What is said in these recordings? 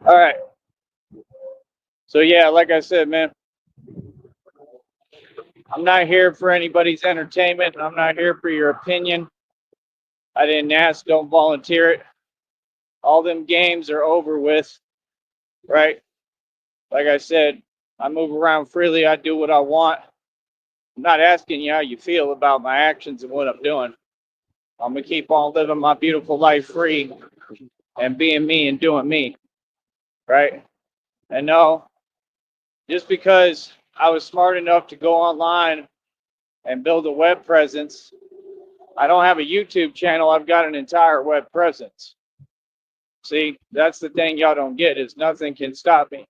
All right. So yeah, like I said, man, I'm not here for anybody's entertainment. I'm not here for your opinion. I didn't ask, don't volunteer it. All them games are over with, right? Like I said, I move around freely. I do what I want. I'm not asking you how you feel about my actions and what I'm doing. I'm gonna keep on living my beautiful life free and being me and doing me, right? And no, just because I was smart enough to go online and build a web presence, I don't have a YouTube channel. I've got an entire web presence. See, that's the thing y'all don't get is nothing can stop me.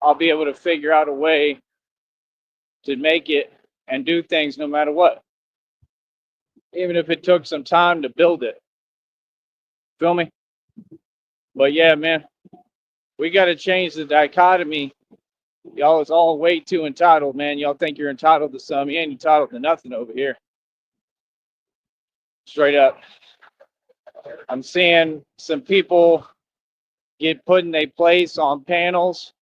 I'll be able to figure out a way to make it and do things no matter what, even if it took some time to build it. Feel me? But yeah, man, we got to change the dichotomy. Y'all is all way too entitled, man. Y'all think you're entitled to some. You ain't entitled to nothing over here. Straight up. I'm seeing some people get put in their place on panels,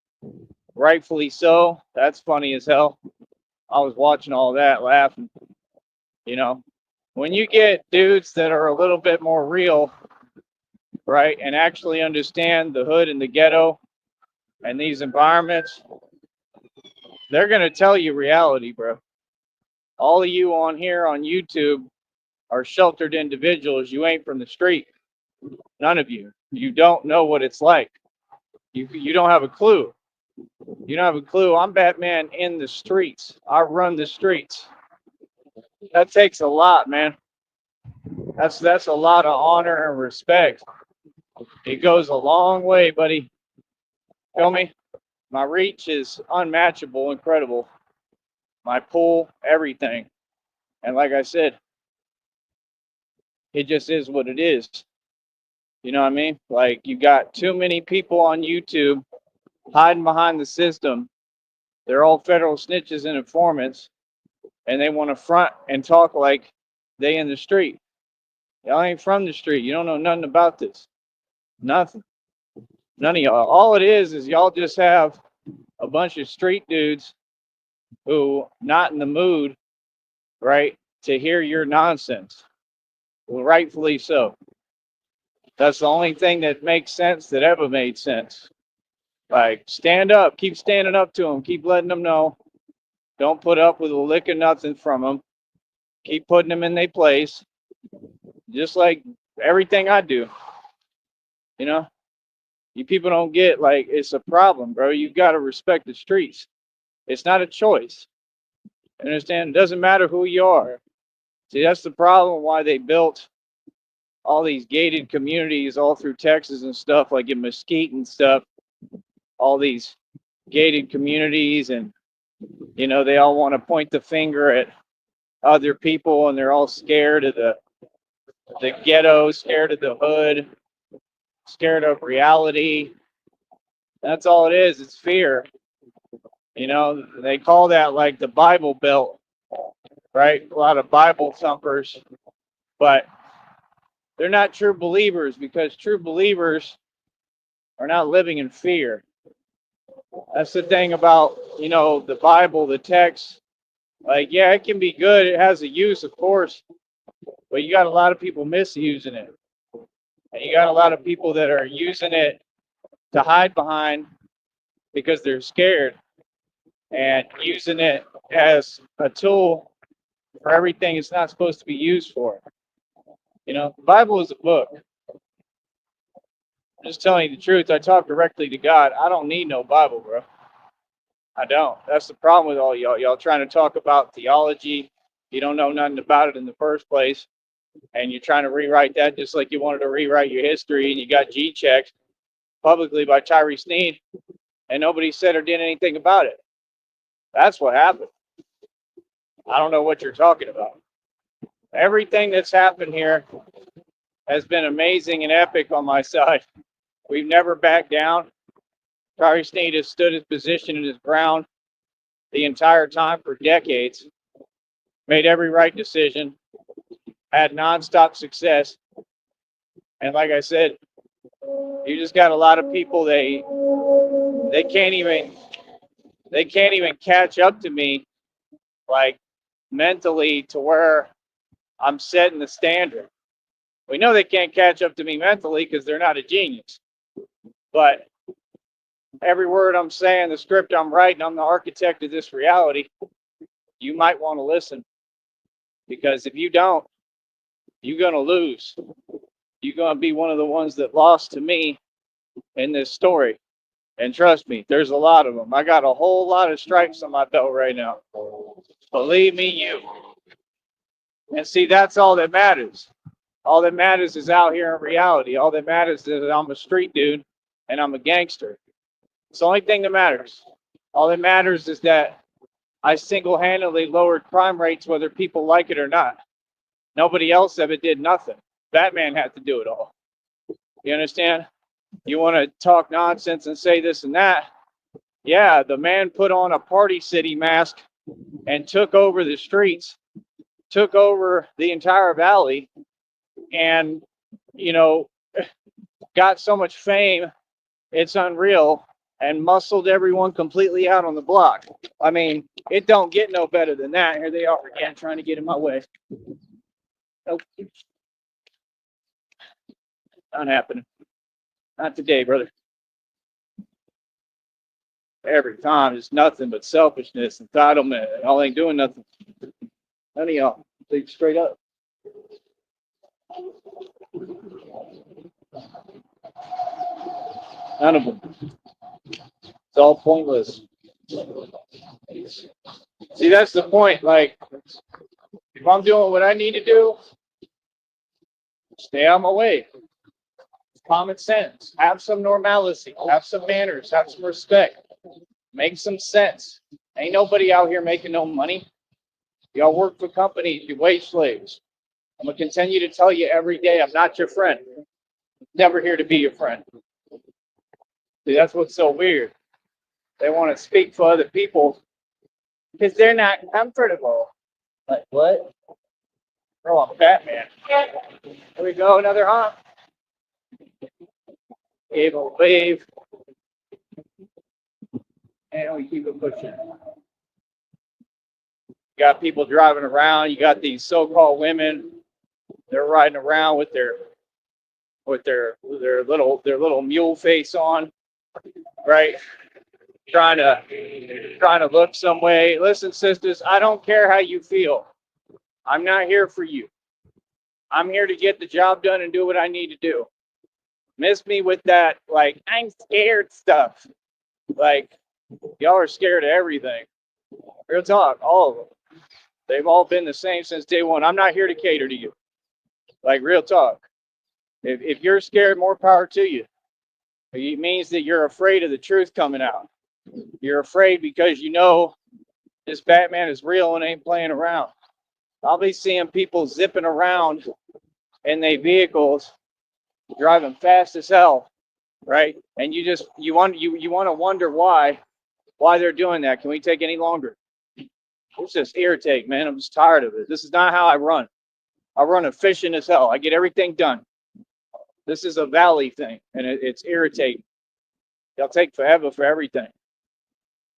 rightfully so. That's funny as hell. I was watching all that laughing. You know, when you get dudes that are a little bit more real, right, and actually understand the hood and the ghetto and these environments, they're going to tell you reality, bro. All of you on here on YouTube are sheltered individuals. You ain't from the street. None of you. You don't know what it's like. You don't have a clue. You don't have a clue. I'm Batman in the streets. I run the streets. That takes a lot, man. That's a lot of honor and respect. It goes a long way, buddy. Feel me? My reach is unmatchable, incredible. My pull, everything. And like I said, it just is what it is. You know what I mean? Like you got too many people on YouTube hiding behind the system. They're all federal snitches and informants, and they want to front and talk like they in the street. Y'all ain't from the street. You don't know nothing about this. Nothing. None of y'all. All it is y'all just have a bunch of street dudes who not in the mood, right, to hear your nonsense. Well, rightfully so. That's the only thing that makes sense that ever made sense. Like, stand up, keep standing up to them, keep letting them know. Don't put up with a lick of nothing from them. Keep putting them in their place, just like everything I do. You know, you people don't get like it's a problem, bro. You got to respect the streets. It's not a choice. Understand? It doesn't matter who you are. See, that's the problem why they built all these gated communities all through Texas and stuff, like in Mesquite and stuff. All these gated communities, and they all want to point the finger at other people, and they're all scared of the ghetto, scared of the hood, scared of reality. That's all it is. It's fear. They call that like the Bible Belt, right? A lot of Bible thumpers, but they're not true believers because true believers are not living in fear. That's the thing about, the Bible, the text. Like, yeah, it can be good. It has a use, of course, but you got a lot of people misusing it. And you got a lot of people that are using it to hide behind because they're scared and using it as a tool for everything it's not supposed to be used for. The Bible is a book. I'm just telling you the truth. I talk directly to God. I don't need no Bible, bro. I don't. That's the problem with all y'all. Y'all trying to talk about theology. You don't know nothing about it in the first place. And you're trying to rewrite that just like you wanted to rewrite your history. And you got G checked publicly by Tyree Sneed. And nobody said or did anything about it. That's what happened. I don't know what you're talking about. Everything that's happened here has been amazing and epic on my side. We've never backed down. Tyree Sneed has stood his position and his ground the entire time for decades, made every right decision, had nonstop success. And like I said, you just got a lot of people, they can't even catch up to me, like, mentally, to where I'm setting the standard. We know they can't catch up to me mentally because they're not a genius. But every word I'm saying, the script I'm writing, I'm the architect of this reality. You might want to listen, because if you don't, you're going to lose. You're going to be one of the ones that lost to me in this story. And trust me, there's a lot of them. I got a whole lot of stripes on my belt right now. Believe me, you. And see, that's all that matters. All that matters is out here in reality. All that matters is that I'm a street dude and I'm a gangster. It's the only thing that matters. All that matters is that I single-handedly lowered crime rates, whether people like it or not. Nobody else ever did nothing. Batman had to do it all. You understand? You want to talk nonsense and say this and that? Yeah, the man put on a Party City mask and took over the streets, took over the entire valley, and, you know, got so much fame, it's unreal, and muscled everyone completely out on the block. I mean, it don't get no better than that. Here they are again, trying to get in my way. Nope. Not happening. Not today, brother. Every time, it's nothing but selfishness, entitlement, and y'all ain't doing nothing. None of y'all. Leave straight up. None of them. It's all pointless. See, that's the point. Like, if I'm doing what I need to do, stay on my way. Common sense. Have some normalcy. Have some manners. Have some respect. Make some sense. Ain't nobody out here making no money. Y'all work for companies. You wage slaves. I'm going to continue to tell you every day, I'm not your friend. Never here to be your friend. See, that's what's so weird. They want to speak for other people because they're not comfortable. Like, what? Oh, I'm Batman. Here we go, another honk. Gave a wave. And we keep it pushing. You got people driving around. You got these so-called women. They're riding around with their little mule face on, right? Trying to look some way. Listen, sisters, I don't care how you feel. I'm not here for you. I'm here to get the job done and do what I need to do. Miss me with that, like, I'm scared stuff. Like, y'all are scared of everything. Real talk, all of them. They've all been the same since day one. I'm not here to cater to you. Like, real talk. If you're scared, more power to you. It means that you're afraid of the truth coming out. You're afraid because you know this Batman is real and ain't playing around. I'll be seeing people zipping around in their vehicles, driving fast as hell, right? And you want to wonder why they're doing that. Can we take any longer? It's just irritating, man. I'm just tired of it. This is not how I run. I run efficient as hell. I get everything done. This is a valley thing, and it's irritating. They'll take forever for everything.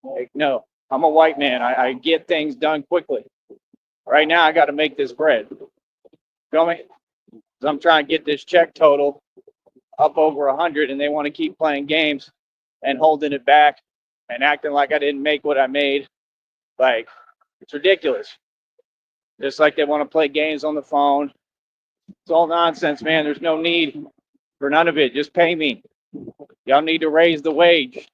Like, no, I'm a white man. I get things done quickly. Right now, I got to make this bread. Feel me? 'Cause I'm trying to get this check total up over 100, and they want to keep playing games and holding it back and acting like I didn't make what I made. Like, it's ridiculous. Just like they want to play games on the phone. It's all nonsense, man. There's no need for none of it. Just pay me. Y'all need to raise the wage.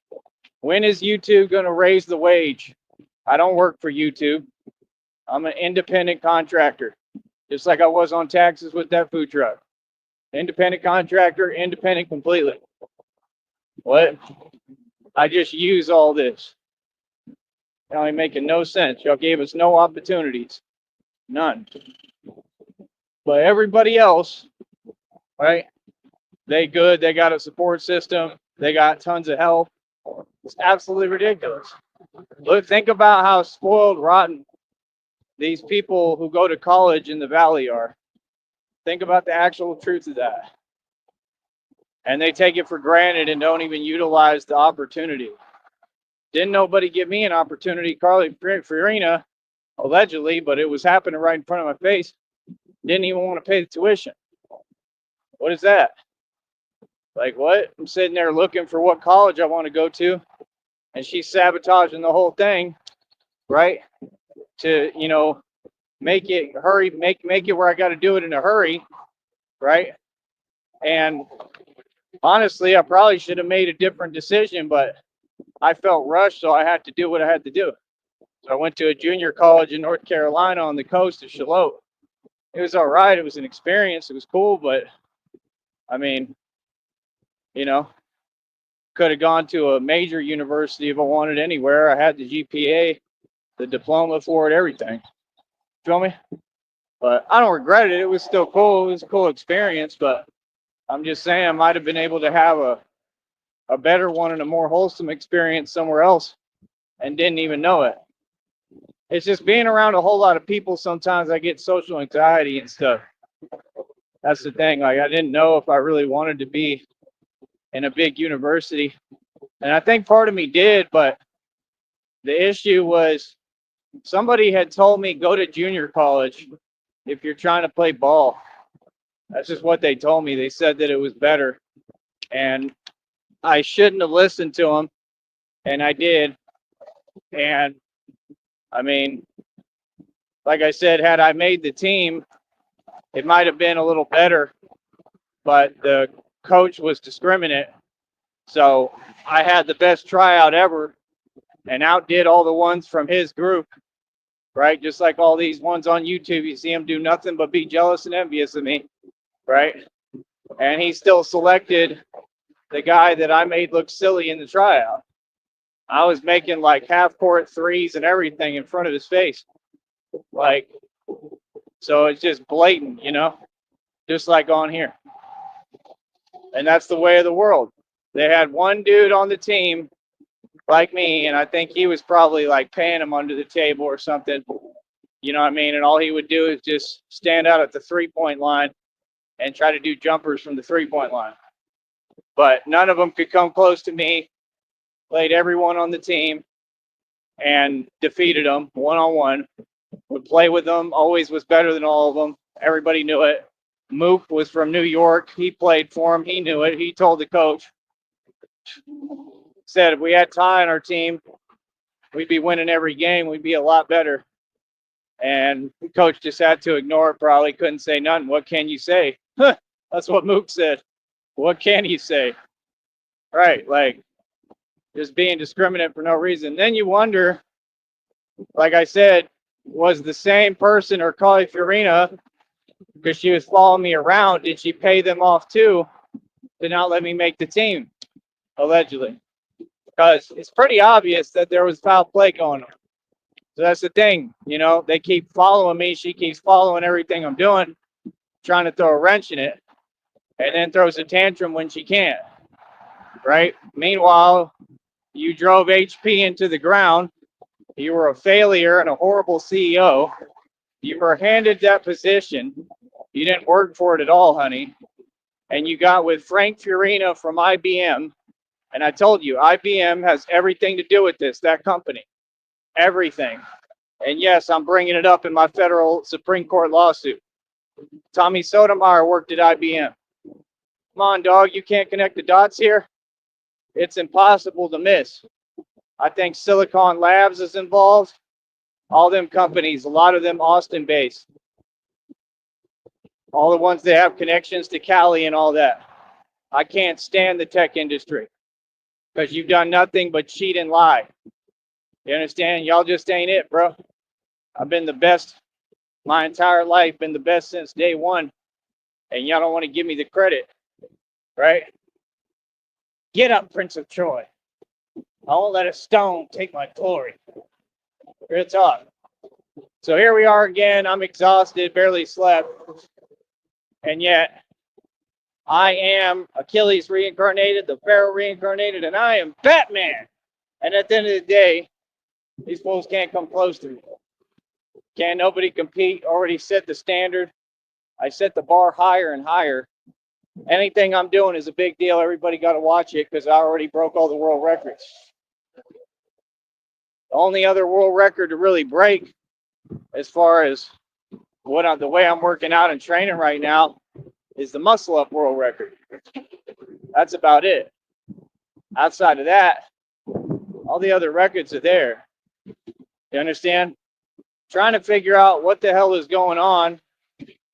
When is YouTube going to raise the wage? I don't work for YouTube. I'm an independent contractor, just like I was on taxes with that food truck. Independent contractor, independent completely. What? I just use all this. Y'all ain't making no sense. Y'all gave us no opportunities. None. But everybody else, right? They good. They got a support system. They got tons of help. It's absolutely ridiculous. Look, think about how spoiled, rotten these people who go to college in the valley are. Think about the actual truth of that. And they take it for granted and don't even utilize the opportunity. Didn't nobody give me an opportunity? Carly Fiorina, allegedly, but it was happening right in front of my face. Didn't even want to pay the tuition. What is that? Like, what? I'm sitting there looking for what college I want to go to, and she's sabotaging the whole thing, right? To, make it hurry, make it where I got to do it in a hurry, right? And honestly, I probably should have made a different decision, but I felt rushed, so I had to do what I had to do. So I went to a junior college in North Carolina on the coast of Charlotte. It was all right. It was an experience. It was cool, but I mean, could have gone to a major university if I wanted anywhere. I had the GPA, the diploma for it, everything. Feel me? But I don't regret it. It was still cool. It was a cool experience, but I'm just saying I might have been able to have a better one and a more wholesome experience somewhere else and didn't even know it. It's just being around a whole lot of people. Sometimes I get social anxiety and stuff. That's the thing. Like, I didn't know if I really wanted to be in a big university. And I think part of me did, but the issue was somebody had told me go to junior college if you're trying to play ball. That's just what they told me. They said that it was better. And I shouldn't have listened to them. And I did. And I mean, like I said, had I made the team, it might have been a little better. But the coach was discriminate. So I had the best tryout ever and outdid all the ones from his group, right? Just like all these ones on YouTube, you see them do nothing but be jealous and envious of me, right? And he still selected the guy that I made look silly in the tryout. I was making like half-court threes and everything in front of his face. Like, so it's just blatant, just like on here. And that's the way of the world. They had one dude on the team like me, and I think he was probably like paying him under the table or something. You know what I mean? And all he would do is just stand out at the 3-point line and try to do jumpers from the 3-point line. But none of them could come close to me. Played everyone on the team and defeated them one-on-one. Would play with them, always was better than all of them. Everybody knew it. Mook was from New York. He played for him. He knew it. He told the coach. Said if we had Ty on our team, we'd be winning every game. We'd be a lot better. And the coach just had to ignore it, probably couldn't say nothing. What can you say? That's what Mook said. What can you say? Right, like just being discriminate for no reason. Then you wonder, like I said, was the same person or Carly Fiorina, because she was following me around, did she pay them off too to not let me make the team? Allegedly. Because it's pretty obvious that there was foul play going on. So that's the thing, they keep following me. She keeps following everything I'm doing, trying to throw a wrench in it, and then throws a tantrum when she can't, right? Meanwhile, you drove HP into the ground. You were a failure and a horrible CEO. You were handed that position. You didn't work for it at all, honey. And you got with Frank Fiorina from IBM. And I told you, IBM has everything to do with this, that company. Everything. And yes, I'm bringing it up in my federal Supreme Court lawsuit. Tommy Sotomayor worked at IBM. Come on, dog, you can't connect the dots here? It's impossible to miss. I think Silicon Labs is involved. All them companies, a lot of them Austin-based. All the ones that have connections to Cali and all that. I can't stand the tech industry because you've done nothing but cheat and lie. You understand? Y'all just ain't it, bro. I've been the best my entire life, been the best since day one, and y'all don't want to give me the credit, right? Get up, Prince of Troy. I won't let a stone take my glory. Real talk. So here we are again. I'm exhausted, barely slept, and yet I am Achilles reincarnated, the Pharaoh reincarnated, and I am Batman. And at the end of the day, these fools can't come close to me. Can't nobody compete, already set the standard. I set the bar higher and higher. Anything I'm doing is a big deal. Everybody got to watch it because I already broke all the world records. The only other world record to really break, as far as the way I'm working out and training right now, is the muscle up world record. That's about it. Outside of that, all the other records are there. You understand? Trying to figure out what the hell is going on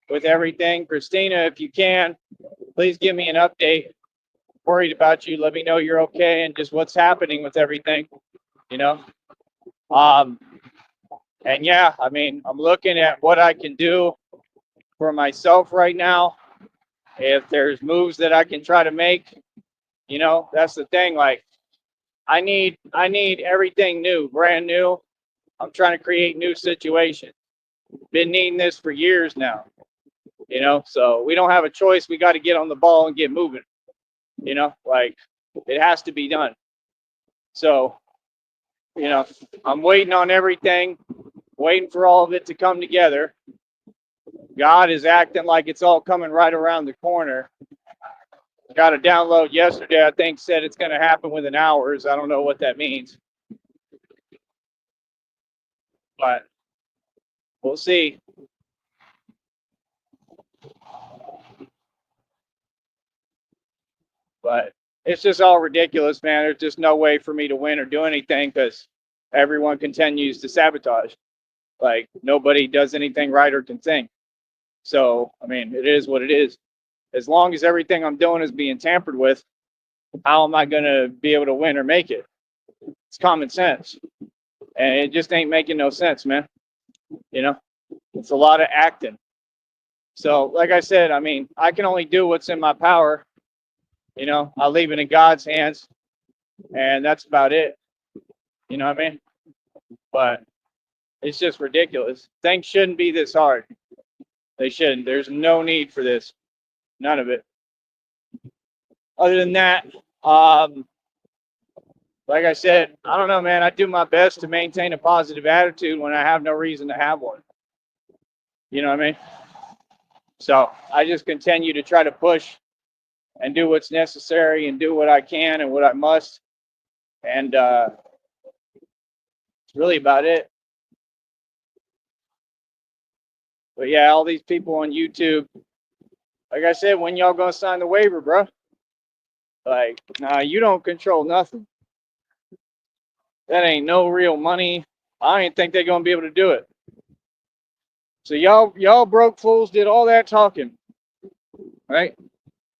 with everything. Christina, if you can, please give me an update. Worried about you. Let me know you're okay and just what's happening with everything, you know? And yeah, I mean, I'm looking at what I can do for myself right now. If there's moves that I can try to make, you know, that's the thing. Like, I need everything new, brand new. I'm trying to create new situations. Been needing this for years now, you know, so we don't have a choice. We got to get on the ball and get moving, you know, like it has to be done. So, you know, I'm waiting on everything, waiting for all of it to come together. God is acting like it's all coming right around the corner. Got a download yesterday, I think, said it's going to happen within hours. I don't know what that means, but we'll see. But it's just all ridiculous, man. There's just no way for me to win or do anything because everyone continues to sabotage. Like, nobody does anything right or can think. So, I mean, it is what it is. As long as everything I'm doing is being tampered with, how am I going to be able to win or make it? It's common sense. And it just ain't making no sense, man. You know, it's a lot of acting. So, like I said, I mean, I can only do what's in my power. You know, I leave it in God's hands, and that's about it. You know what I mean? But it's just ridiculous. Things shouldn't be this hard. They shouldn't. There's no need for this. None of it. Other than that, like I said, I don't know, man. I do my best to maintain a positive attitude when I have no reason to have one. You know what I mean? So I just continue to try to push and do what's necessary and do what I can and what I must. And it's really about it. But yeah, all these people on YouTube, like I said, when y'all gonna sign the waiver, bro? Like, nah, you don't control nothing. That ain't no real money. I ain't think they're gonna be able to do it. So y'all broke fools did all that talking, right?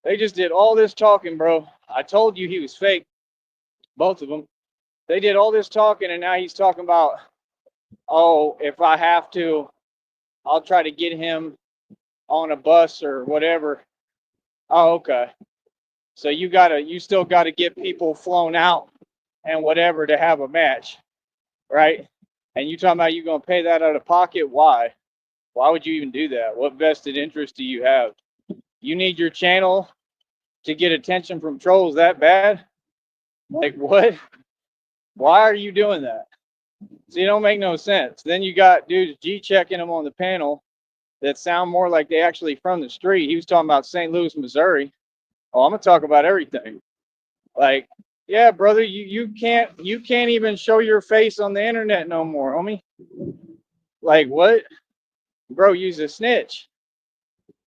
They just did all this talking, bro. I told you he was fake, both of them. They did all this talking, and now he's talking about, oh, if I have to, I'll try to get him on a bus or whatever. Oh, okay. So you still gotta get people flown out and whatever to have a match, right? And you talking about you gonna pay that out of pocket? Why? Why would you even do that? What vested interest do you have? You need your channel to get attention from trolls that bad? Like, what? Why are you doing that? So you don't make no sense. Then you got dudes G-checking them on the panel that sound more like they actually from the street. He was talking about St. Louis, Missouri. Oh, I'm gonna talk about everything. Like, yeah, brother, you can't even show your face on the internet no more, homie. Like, what? Bro, use a snitch.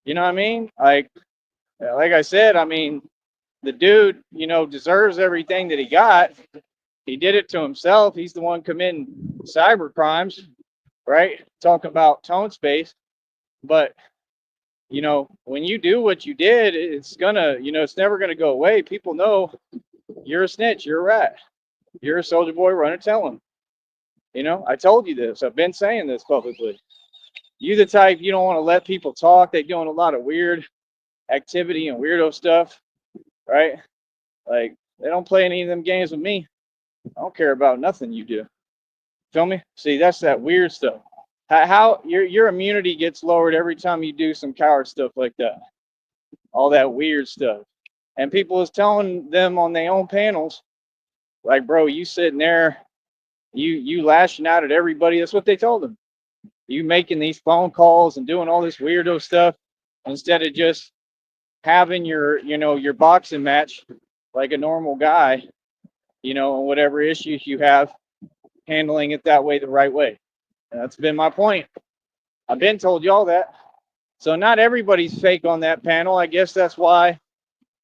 You know what I mean? Like I said, I mean, the dude, you know, deserves everything that he got. He did it to himself. He's the one committing cyber crimes, right? Talking about tone space. But, you know, when you do what you did, it's gonna, you know, it's never gonna go away. People know you're a snitch, you're a rat, you're a soldier boy, run and tell them. You know, I told you this. I've been saying this publicly. You the type, you don't want to let people talk. They're doing a lot of weird activity and weirdo stuff, right? Like, they don't play any of them games with me. I don't care about nothing you do. Feel me? See, that's that weird stuff. How your immunity gets lowered every time you do some coward stuff like that. All that weird stuff. And people is telling them on their own panels, like, bro, you sitting there, you lashing out at everybody. That's what they told them. You making these phone calls and doing all this weirdo stuff. instead of just having your boxing match like a normal guy, whatever issues you have, handling it that way the right way. And that's been my point. I've been told y'all that. So not everybody's fake on that panel. I guess that's why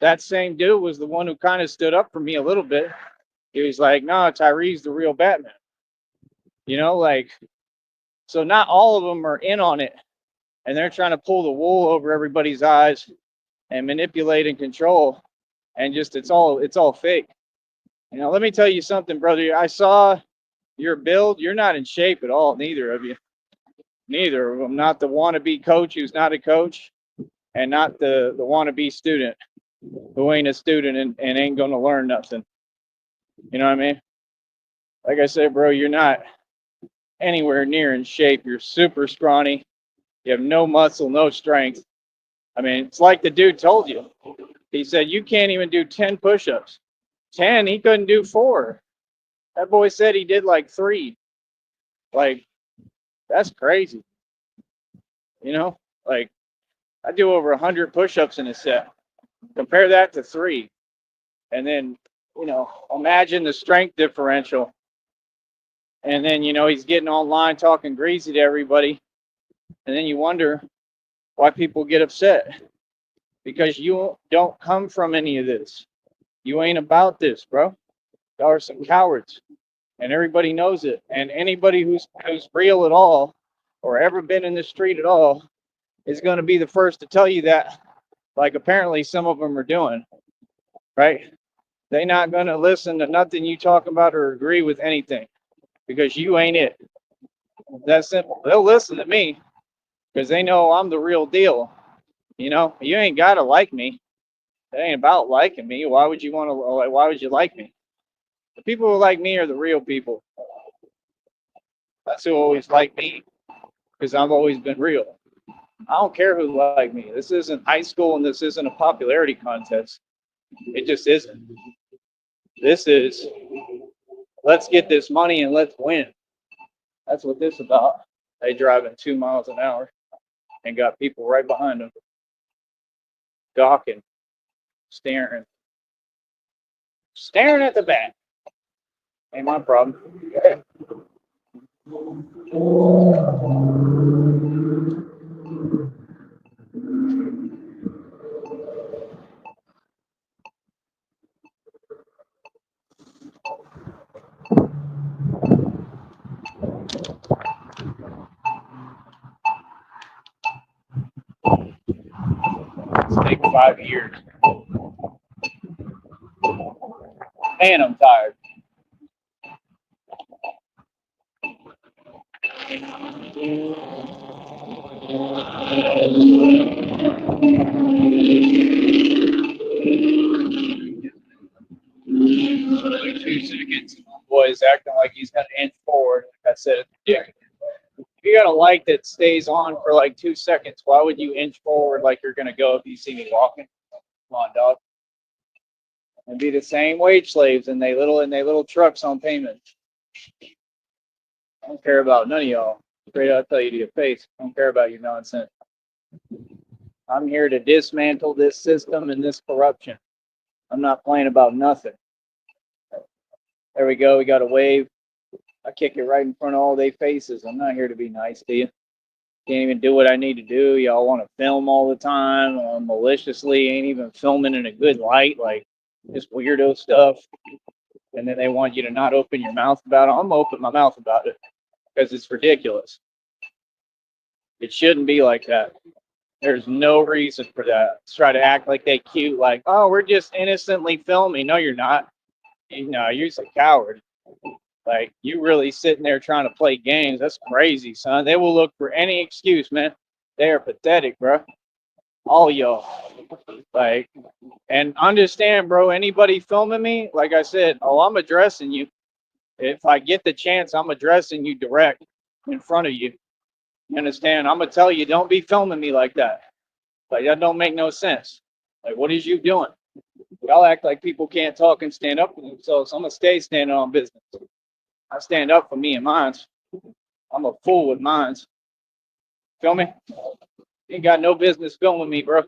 that same dude was the one who kind of stood up for me a little bit. He was like, "No, Tyree's the real Batman." Like, so not all of them are in on it, and they're trying to pull the wool over everybody's eyes and manipulate and control, and just it's all fake. Let me tell you something, brother. I saw your build. You're not in shape at all, neither of you. Neither of them. Not the wannabe coach who's not a coach, and not the wannabe student who ain't a student and ain't gonna learn nothing. You know what I mean? Like I said, bro, you're not anywhere near in shape. You're super scrawny. You have no muscle, no strength. I mean, it's like the dude told you. He said you can't even do 10 push-ups. 10, he couldn't do 4. That boy said he did like 3. Like, that's crazy. Like, I do over 100 push-ups in a set. Compare that to 3. And then, imagine the strength differential. And then, he's getting online talking greasy to everybody. And then you wonder why people get upset. Because you don't come from any of this. You ain't about this, bro. Y'all are some cowards. And everybody knows it. And anybody who's real at all or ever been in the street at all is going to be the first to tell you that, like apparently some of them are doing, right? They're not going to listen to nothing you talk about or agree with anything because you ain't it. That's simple. They'll listen to me because they know I'm the real deal. You ain't got to like me. It ain't about liking me. Why would you like me? The people who like me are the real people. That's who always like me because I've always been real. I don't care who like me. This isn't high school and this isn't a popularity contest. It just isn't. This is, let's get this money and let's win. That's what this is about. They driving 2 miles an hour and got people right behind them, gawking, staring at the back. Ain't my problem. Yeah. It's take 5 years. Man, I'm tired. Like 2 seconds. Boy's acting like he's gonna inch forward. Like I said, if you got a light that stays on for like 2 seconds, why would you inch forward like you're gonna go if you see me walking? Come on, dog. And be the same wage slaves in they little trucks on payment. I don't care about none of y'all. Straight up tell you to your face. I don't care about your nonsense. I'm here to dismantle this system and this corruption. I'm not playing about nothing. There we go. We got a wave. I kick it right in front of all their faces. I'm not here to be nice to you. Can't even do what I need to do. Y'all want to film all the time, maliciously. Ain't even filming in a good light, like just weirdo stuff. And then they want you to not open your mouth about it. I'm gonna open my mouth about it because it's ridiculous. It shouldn't be like that. There's no reason for that. Try to act like they cute, like, oh, we're just innocently filming. No, you're not. You're just a coward. Like, you really sitting there trying to play games. That's crazy, son. They will look for any excuse, man. They are pathetic, bro. All y'all. Like, and understand, bro, anybody filming me, like I said, I'm addressing you. If I get the chance, I'm addressing you direct in front of you. You understand? I'm going to tell you, don't be filming me like that. Like, that don't make no sense. Like, what is you doing? Y'all act like people can't talk and stand up for themselves. I'm going to stay standing on business. I stand up for me and mines. I'm a fool with mines. Feel me? You ain't got no business filming me, bro.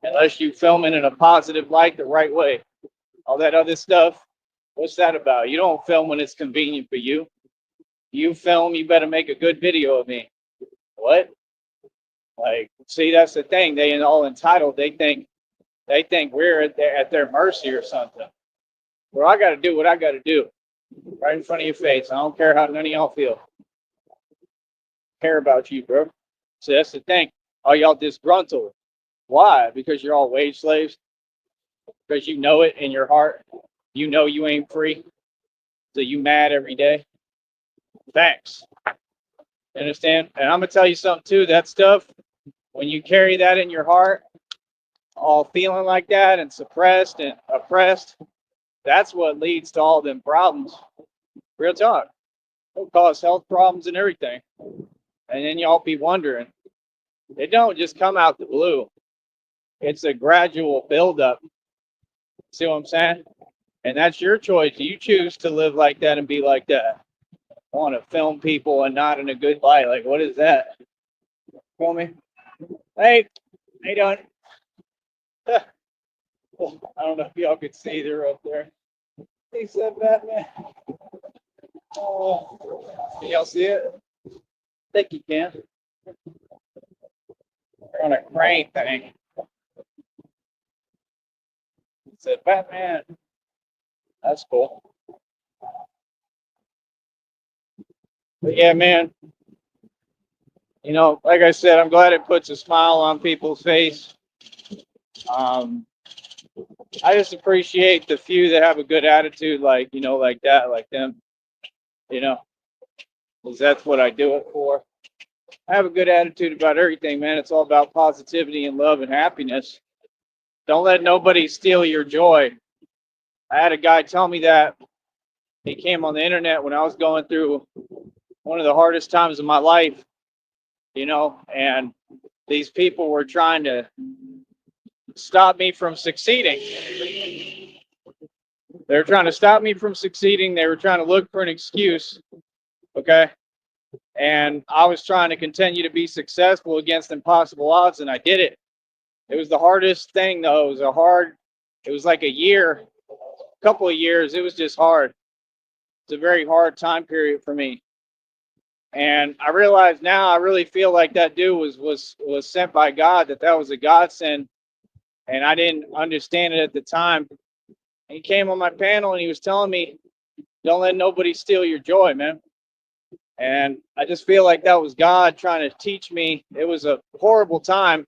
Unless you filming in a positive light the right way. All that other stuff, what's that about? You don't film when it's convenient for you. You film, you better make a good video of me. What? Like, see, that's the thing. They all entitled. They think we're at their mercy or something. Well, I got to do what I got to do, right in front of your face. I don't care how none of y'all feel. I care about you, bro. So that's the thing. All y'all disgruntled. Why? Because you're all wage slaves. Because you know it in your heart. You know you ain't free. So you mad every day. Thanks. Understand? And I'm gonna tell you something too. That stuff, when you carry that in your heart, all feeling like that and suppressed and oppressed, that's what leads to all them problems. Real talk. It'll cause health problems and everything. And then y'all be wondering, it don't just come out the blue. It's a gradual buildup. See what I'm saying? And that's your choice. You choose to live like that and be like that. I want to film people and not in a good light. Like, what is that? Feel me? Hey, how you doing? I don't know if y'all could see, they're up there. He said Batman. Oh, can y'all see it? I think you can. They're on a crane thing. He said Batman. That's cool. But yeah, man. Like I said, I'm glad it puts a smile on people's face. Um, I just appreciate the few that have a good attitude, like like that, like them. You know, because that's what I do it for. I have a good attitude about everything, man. It's all about positivity and love and happiness. Don't let nobody steal your joy. I had a guy tell me that. He came on the internet when I was going through one of the hardest times of my life, and these people were trying to stop me from succeeding. They were trying to stop me from succeeding. They were trying to look for an excuse. Okay. And I was trying to continue to be successful against impossible odds, and I did it. It was the hardest thing, though. It was like a year, a couple of years. It was just hard. It's a very hard time period for me. And I realize now, I really feel like that dude was sent by God, that was a godsend. And I didn't understand it at the time. He came on my panel and he was telling me, don't let nobody steal your joy, man. And I just feel like that was God trying to teach me. It was a horrible time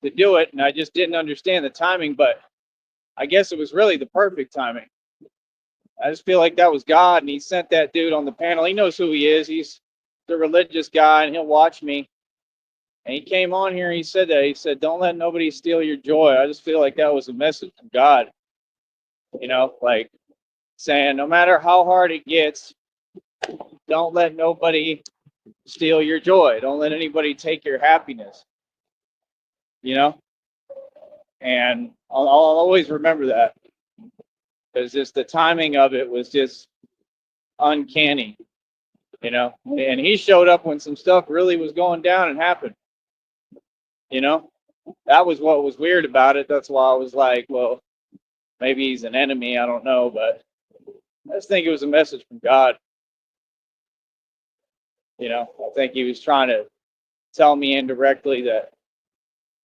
to do it, and I just didn't understand the timing, but I guess it was really the perfect timing. I just feel like that was God, and he sent that dude on the panel. He knows who he is. He's the religious guy, and he'll watch me. And he came on here and he said that. He said, don't let nobody steal your joy. I just feel like that was a message from God, like saying no matter how hard it gets, don't let nobody steal your joy. Don't let anybody take your happiness, and I'll always remember that because just the timing of it was just uncanny, and he showed up when some stuff really was going down and happened, that was what was weird about it. That's why I was like, well, maybe he's an enemy. I don't know, but I just think it was a message from God. I think he was trying to tell me indirectly that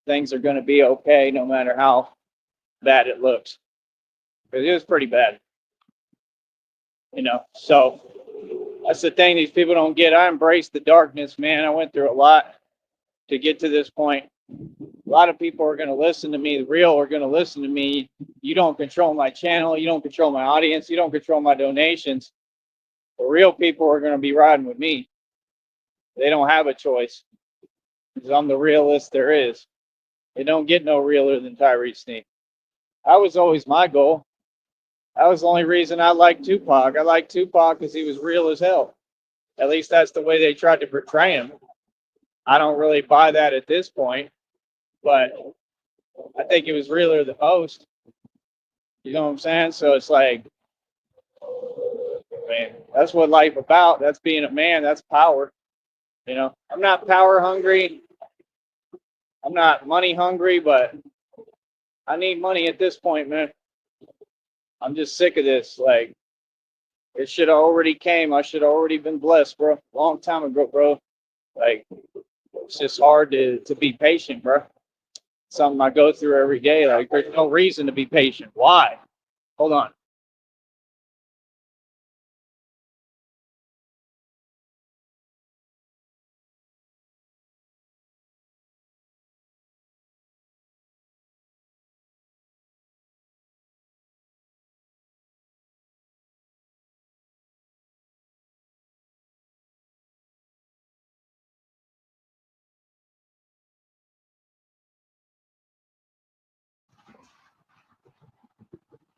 things are going to be okay no matter how bad it looks. Because it was pretty bad. So that's the thing these people don't get. I embraced the darkness, man. I went through a lot to get to this point. A lot of people are going to listen to me. The real are going to listen to me. You don't control my channel. You don't control my audience. You don't control my donations. The real people are going to be riding with me. They don't have a choice because I'm the realest there is. It don't get no realer than Tyree Sneak. That was always my goal. That was the only reason I liked Tupac. I liked Tupac because he was real as hell. At least that's the way they tried to portray him. I don't really buy that at this point, but I think it was realer than most. You know what I'm saying? So it's like, man, that's what life about. That's being a man. That's power. I'm not power hungry. I'm not money hungry, but I need money at this point, man. I'm just sick of this. Like, it should have already came. I should have already been blessed, bro. Long time ago, bro. Like, it's just hard to be patient, bro. Something I go through every day. Like, there's no reason to be patient. Why? Hold on.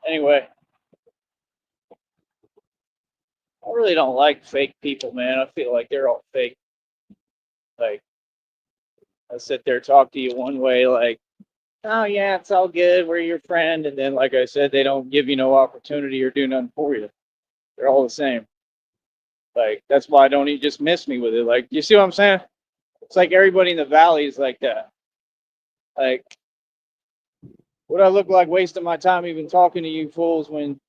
Anyway, I really don't like fake people, man. I feel like they're all fake. Like, I sit there talk to you one way, like, oh yeah, it's all good. We're your friend, and then, like I said, they don't give you no opportunity or do nothing for you. They're all the same. Like, that's why I don't you just miss me with it. Like, you see what I'm saying? It's like everybody in the valley is like that. Like, what I look like wasting my time even talking to you fools when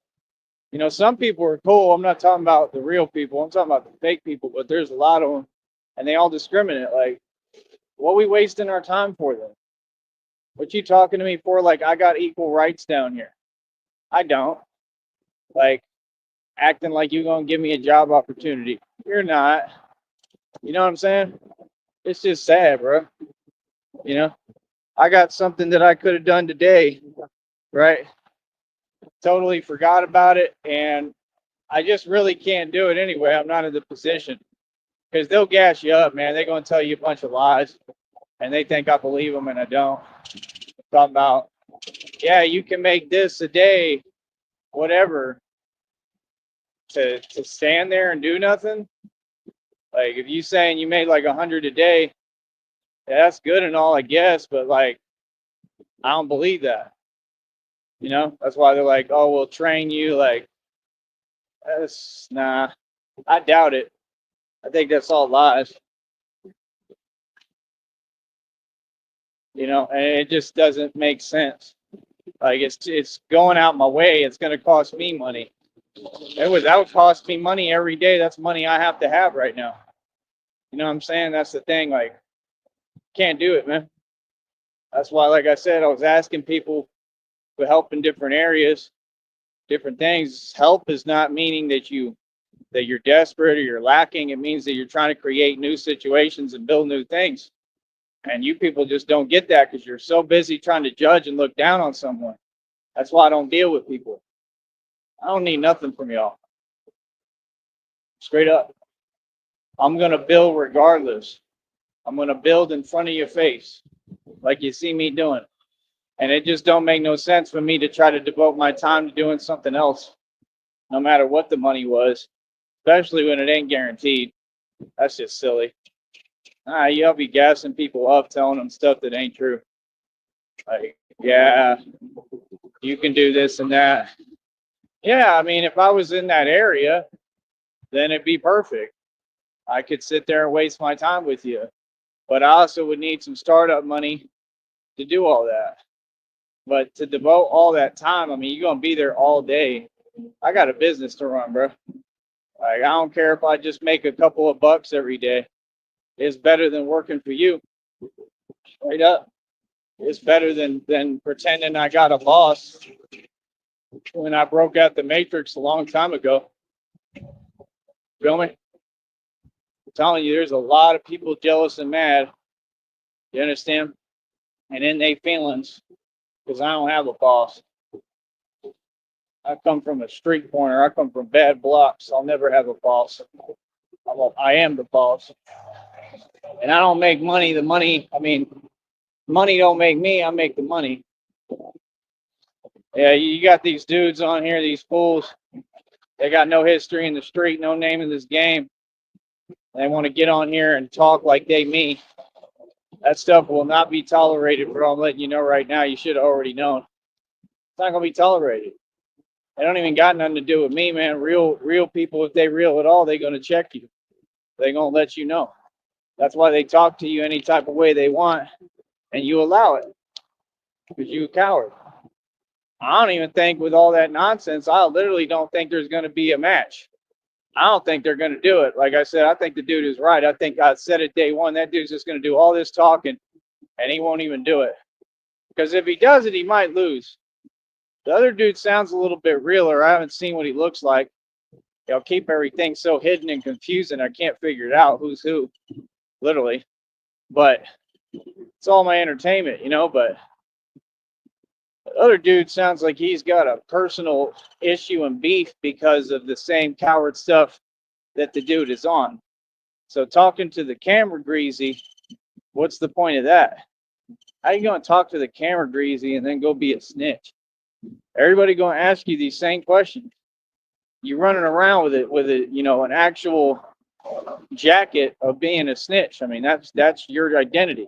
some people are cool. I'm not talking about the real people. I'm talking about the fake people. But there's a lot of them, and they all discriminate. Like, what we wasting our time for then? What you talking to me for? Like, I got equal rights down here. I don't. Like, acting like you gonna give me a job opportunity. You're not. You know what I'm saying? It's just sad, bro. You know, I got something that I could have done today, right? Totally forgot about it, and I just really can't do it anyway. I'm not in the position because they'll gas you up, man. They're gonna tell you a bunch of lies, and they think I believe them, and I don't. Talking about, yeah, you can make this a day, whatever, to stand there and do nothing. Like, if you saying you made like 100 a day, yeah, that's good and all, I guess, but like, I don't believe that. That's why they're like, oh, we'll train you. Like, that's nah. I doubt it. I think that's all lies. And it just doesn't make sense. Like, it's going out my way. It's going to cost me money. That would cost me money every day. That's money I have to have right now. You know what I'm saying? That's the thing. Like, can't do it, man. That's why, like I said, I was asking people for help in different areas, different things. Help is not meaning that you're desperate or you're lacking. It means that you're trying to create new situations and build new things. And you people just don't get that because you're so busy trying to judge and look down on someone. That's why I don't deal with people. I don't need nothing from y'all. Straight up. I'm going to build regardless. I'm going to build in front of your face like you see me doing. And it just don't make no sense for me to try to devote my time to doing something else, no matter what the money was, especially when it ain't guaranteed. That's just silly. You'll be gassing people up, telling them stuff that ain't true. Like, yeah, you can do this and that. Yeah, I mean, if I was in that area, then it'd be perfect. I could sit there and waste my time with you. But I also would need some startup money to do all that. But to devote all that time, I mean, you're going to be there all day. I got a business to run, bro. Like, I don't care if I just make a couple of bucks every day. It's better than working for you. Straight up. It's better than pretending I got a boss when I broke out the Matrix a long time ago. Feel me? I'm telling you, there's a lot of people jealous and mad. You understand? And in their feelings, because I don't have a boss. I come from a street corner. I come from bad blocks. I'll never have a boss. I am the boss. And I don't make money. Money don't make me. I make the money. Yeah, you got these dudes on here, these fools. They got no history in the street, no name in this game. They want to get on here and talk like they me. That stuff will not be tolerated, bro. I'm letting you know right now. You should have already known. It's not gonna be tolerated. They don't even got nothing to do with me, man. Real people, if they real at all, they gonna check you. They gonna let you know. That's why they talk to you any type of way they want. and you allow it because you're a coward. I don't even think with all that nonsense, I literally don't think there's going to be a match. I don't think they're going to do it. Like I said, I think the dude is right. I think I said it day one. That dude's just going to do all this talking and he won't even do it. Because if he does it, he might lose. The other dude sounds a little bit realer. I haven't seen what he looks like. They'll keep everything so hidden and confusing. I can't figure it out who's who, literally. But it's all my entertainment, you know. But the other dude sounds like he's got a personal issue and beef because of the same coward stuff that the dude is on. So talking to the camera greasy, what's the point of that? How you going to talk to the camera greasy and then go be a snitch? Everybody going to ask you these same questions. You running around with it, you know, an actual jacket of being a snitch. I mean, that's your identity.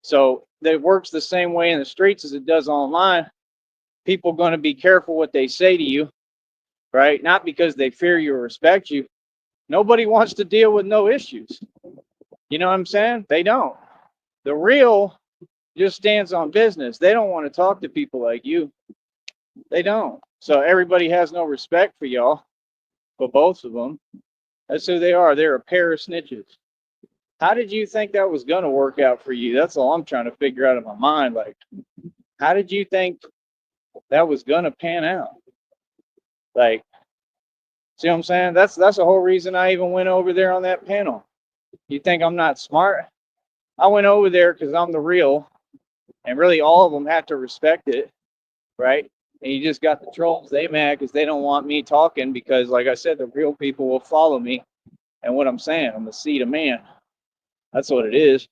So it works the same way in the streets as it does online. People going to be careful what they say to you, right? Not because they fear you or respect you. Nobody wants to deal with no issues. You know what I'm saying? They don't. The real just stands on business. They don't want to talk to people like you. They don't. So everybody has no respect for y'all, but both of them. That's who they are. They're a pair of snitches. How did you think that was going to work out for you? That's all I'm trying to figure out in my mind. Like, how did you think that was going to pan out? Like, see what I'm saying? That's the whole reason I even went over there on that panel. You think I'm not smart? I went over there because I'm the real, and really all of them have to respect it, right? And you just got the trolls. They mad because they don't want me talking because, like I said, the real people will follow me and what I'm saying. I'm the seed of man. That's what it is.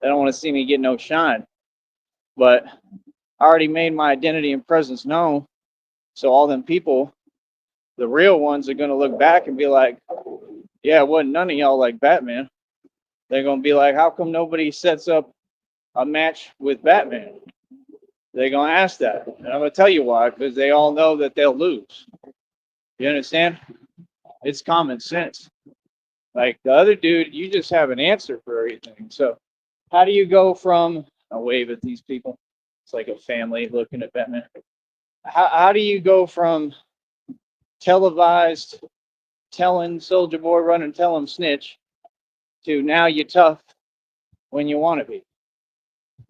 They don't want to see me get no shine. But I already made my identity and presence known. So all them people, the real ones, are going to look back and be like, yeah, it wasn't none of y'all like Batman. They're going to be like, how come nobody sets up a match with Batman? They're going to ask that. And I'm going to tell you why, because they all know that they'll lose. You understand? It's common sense. Like the other dude, you just have an answer for everything. So how do you go from, I'll wave at these people. It's like a family looking at Batman. How do you go from televised telling Soldier Boy run and tell him snitch to now you're tough when you want to be?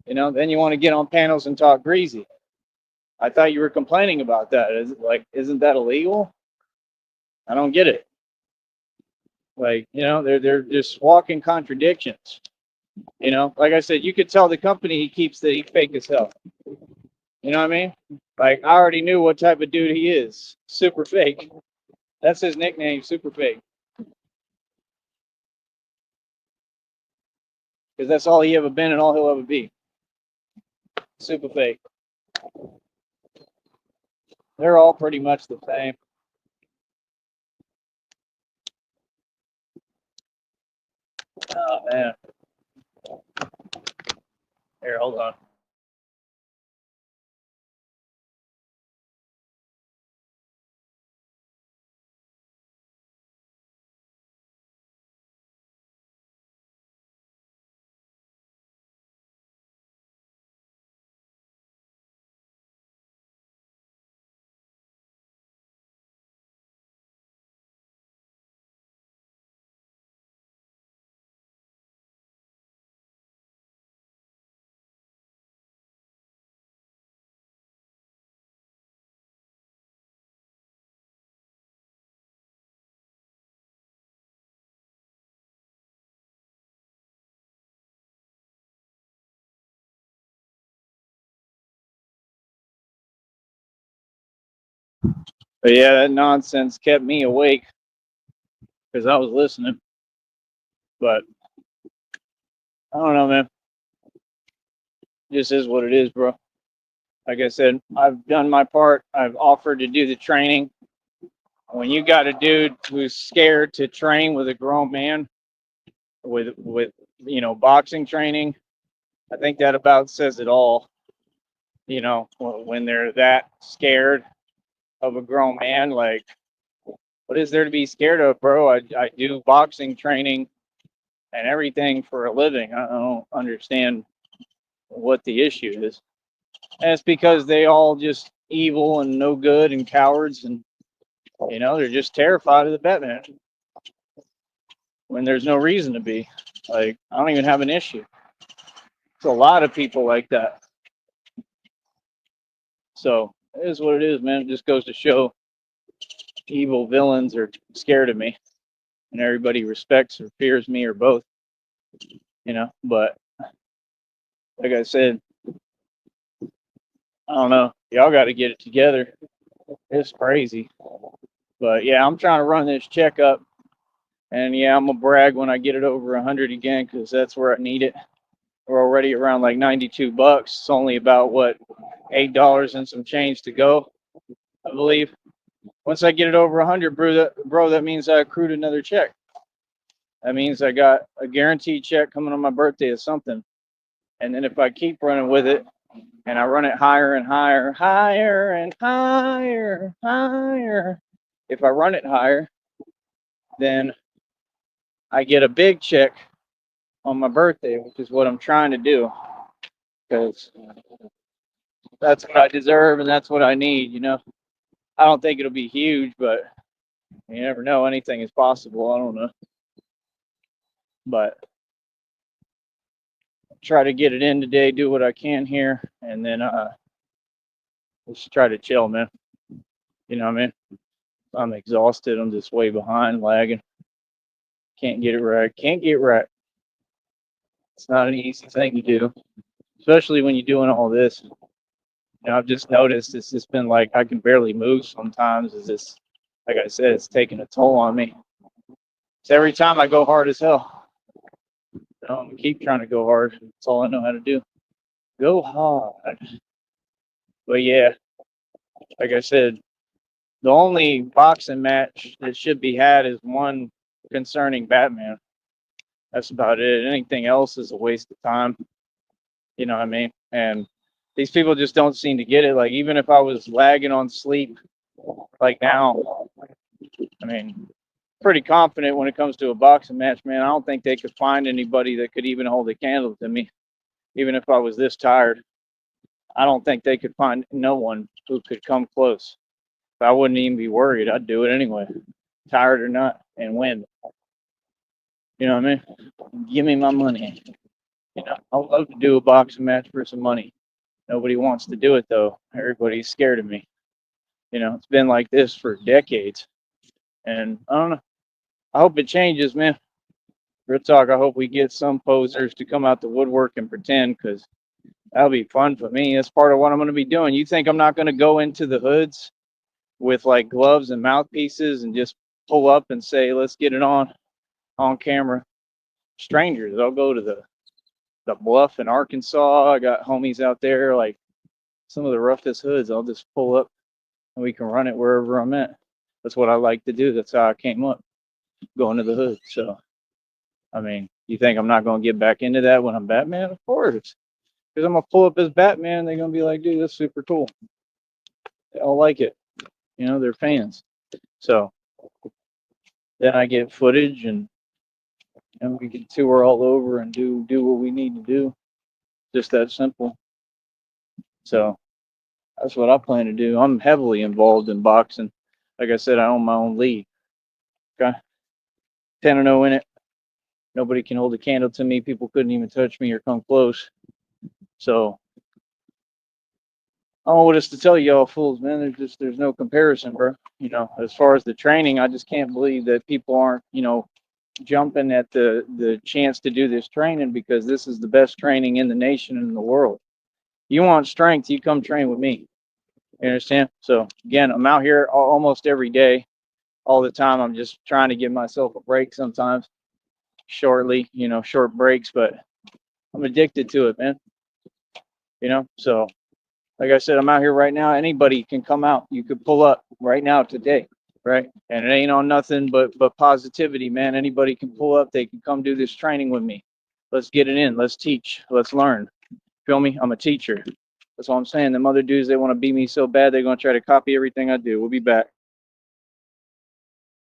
You know, then you want to get on panels and talk greasy. I thought you were complaining about that. Is it like, isn't that illegal? I don't get it. Like, you know, they're just walking contradictions. You know, like I said, you could tell the company he keeps that he fake as hell. You know what I mean? Like, I already knew what type of dude he is. Super fake. That's his nickname, Super Fake. Because that's all he ever been and all he'll ever be. Super fake. They're all pretty much the same. Oh, man. Here, hold on. But yeah, that nonsense kept me awake because I was listening. But I don't know, man. This is what it is, bro. Like I said, I've done my part. I've offered to do the training. When you got a dude who's scared to train with a grown man with you know, boxing training, I think that about says it all. You know, when they're that scared of a grown man, like, what is there to be scared of, bro? I do boxing training and everything for a living. I don't understand what the issue is. And it's because they all just evil and no good and cowards, and they're just terrified of the Batman when there's no reason to be. Like, I don't even have an issue. It's a lot of people like that. So it is what it is, man. It just goes to show evil villains are scared of me, and everybody respects or fears me or both. But like I said, I don't know. Y'all got to get it together. It's crazy. But yeah, I'm trying to run this checkup, and yeah, I'm gonna brag when I get it over 100 again, because that's where I need it. We're already around like 92 bucks. It's only about what, $8 and some change to go, I believe. Once I get it over 100, bro, that means I accrued another check. That means I got a guaranteed check coming on my birthday or something. And then if I keep running with it, and I run it higher and higher, higher and higher, higher. If I run it higher, then I get a big check on my birthday, which is what I'm trying to do, because that's what I deserve and that's what I need. I don't think it'll be huge, but you never know. Anything is possible. I don't know. But try to get it in today, do what I can here, and then just try to chill, man. You know what I mean? I'm exhausted. I'm just way behind, lagging. Can't get it right. Can't get right. It's not an easy thing to do, especially when you're doing all this. I've just noticed it's just been like I can barely move sometimes. It's just, like I said, it's taking a toll on me. So every time I go hard as hell. I'm gonna keep trying to go hard. That's all I know how to do. Go hard. But yeah, like I said, the only boxing match that should be had is one concerning Batman. That's about it. Anything else is a waste of time. You know what I mean? And these people just don't seem to get it. Like, even if I was lagging on sleep, like now, I mean, pretty confident when it comes to a boxing match, man. I don't think they could find anybody that could even hold a candle to me, even if I was this tired. I don't think they could find no one who could come close. I wouldn't even be worried. I'd do it anyway, tired or not, and win. You know what I mean? Give me my money. I would love to do a boxing match for some money. Nobody wants to do it though. Everybody's scared of me. It's been like this for decades, and I don't know. I hope it changes, man. Real talk. I hope we get some posers to come out the woodwork and pretend, because that'll be fun for me. That's part of what I'm going to be doing. You think I'm not going to go into the hoods with like gloves and mouthpieces and just pull up and say, let's get it on camera? Strangers. I'll go to the bluff in Arkansas. I got homies out there, like some of the roughest hoods. I'll just pull up and we can run it wherever I'm at. That's what I like to do. That's how I came up, going to the hood. So, I mean, you think I'm not going to get back into that when I'm Batman? Of course. Because I'm going to pull up as Batman. They're going to be like, dude, that's super cool. They all like it. They're fans. So then I get footage, and we can tour all over and do what we need to do. Just that simple. So that's what I plan to do. I'm heavily involved in boxing. Like I said, I own my own league. Okay. 10-0 in it. Nobody can hold a candle to me. People couldn't even touch me or come close. So I don't know what else to tell y'all fools, man. There's no comparison, bro. As far as the training, I just can't believe that people aren't, jumping at the chance to do this training, because this is the best training in the nation and in the world. You want strength, you come train with me. You understand? So again, I'm out here almost every day, all the time. I'm just trying to give myself a break sometimes, short breaks, but I'm addicted to it, man. So like I said, I'm out here right now. Anybody can come out. You could pull up right now today, right? And it ain't on nothing but positivity, man. Anybody can pull up. They can come do this training with me. Let's get it in. Let's teach. Let's learn. Feel me? I'm a teacher. That's all I'm saying. Them other dudes, they want to be me so bad, they're going to try to copy everything I do. We'll be back.